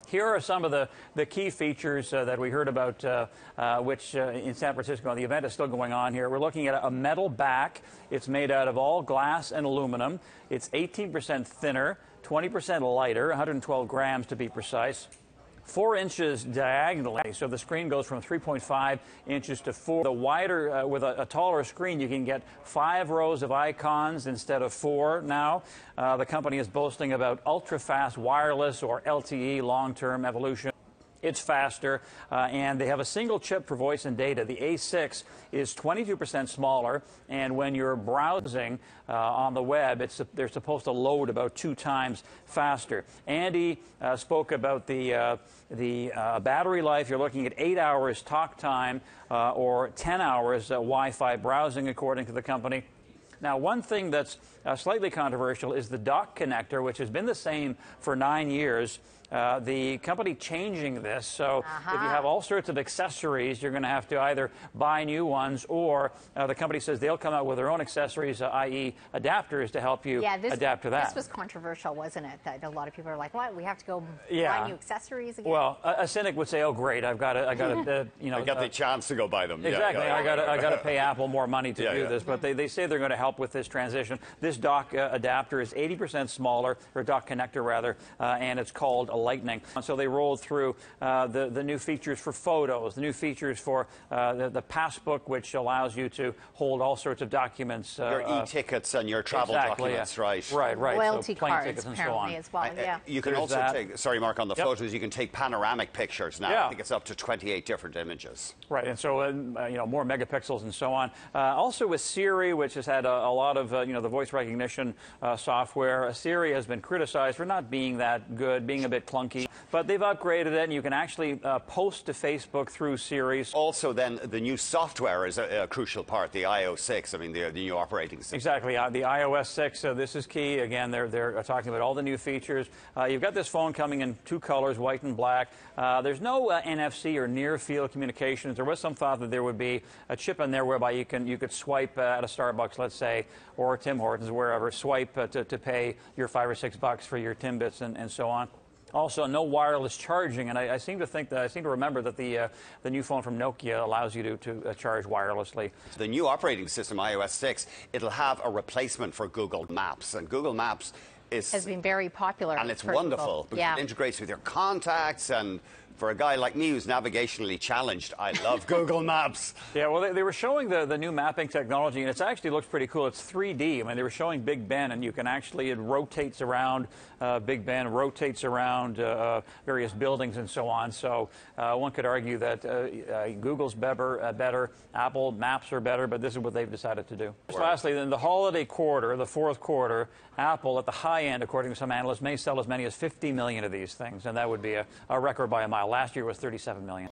Here are some of the key features that we heard about, which in San Francisco, the event is still going on here. We're looking at a metal back. It's made out of all glass and aluminum. It's 18% thinner, 20% lighter, 112 grams to be precise. 4 inches diagonally, so the screen goes from 3.5 inches to 4. The wider, with a taller screen, you can get 5 rows of icons instead of 4 now. The company is boasting about ultra-fast wireless, or LTE, long-term evolution. It's faster, and they have a single chip for voice and data. The A6 is 22% smaller, and when you're browsing on the web, they're supposed to load about 2 times faster. Andy spoke about the battery life. You're looking at 8 hours talk time or 10 hours Wi-Fi browsing, according to the company. Now, one thing that's slightly controversial is the dock connector, which has been the same for 9 years. The company changing this, so if you have all sorts of accessories, you're going to have to either buy new ones, or the company says they'll come out with their own accessories, i.e. adapters, to help you adapt to that. This was controversial, wasn't it? That a lot of people are like, what? We have to go buy new accessories again? Well, a cynic would say, oh, great, I got the chance to go buy them. Exactly. I got to pay Apple more money to do this, but they say they're going to help with this transition. This dock adapter is 80% smaller, or dock connector rather, and it's called Lightning. So they rolled through the new features for photos, the new features for the passbook, which allows you to hold all sorts of documents. Your e-tickets and your travel documents, right? Right. Loyalty so plane cards, tickets and so apparently, on. as well, You can also take, sorry, Mark, on the photos, you can take panoramic pictures now. I think it's up to 28 different images. Right, and so, more megapixels and so on. Also with Siri, which has had a lot of, the voice recognition software, Siri has been criticized for not being that good, being a bit clunky, but they've upgraded it, and you can actually post to Facebook through Siri. Also, then, the new software is a crucial part, the iOS 6, the new operating system. Exactly, the iOS 6, this is key. Again, they're talking about all the new features. You've got this phone coming in 2 colors, white and black. There's no NFC or near-field communications. There was some thought that there would be a chip in there whereby you could swipe at a Starbucks, let's say, or Tim Hortons, wherever, swipe to pay your $5 or $6 for your Timbits and so on. Also, no wireless charging, and I seem to remember that the new phone from Nokia allows you to charge wirelessly. The new operating system, iOS 6, it'll have a replacement for Google Maps, and Google Maps has been very popular, and it's wonderful because it integrates with your contacts. And for a guy like me who's navigationally challenged, I love Google Maps. Yeah, well, they were showing the new mapping technology, and it actually looks pretty cool. It's 3D. I mean, they were showing Big Ben, and you can actually, it rotates around Big Ben, rotates around various buildings and so on. So one could argue that Google's better, Apple Maps are better, but this is what they've decided to do. Just lastly, in the holiday quarter, the 4th quarter, Apple, at the high end, according to some analysts, may sell as many as 50 million of these things, and that would be a record by a mile. Last year was 37 million.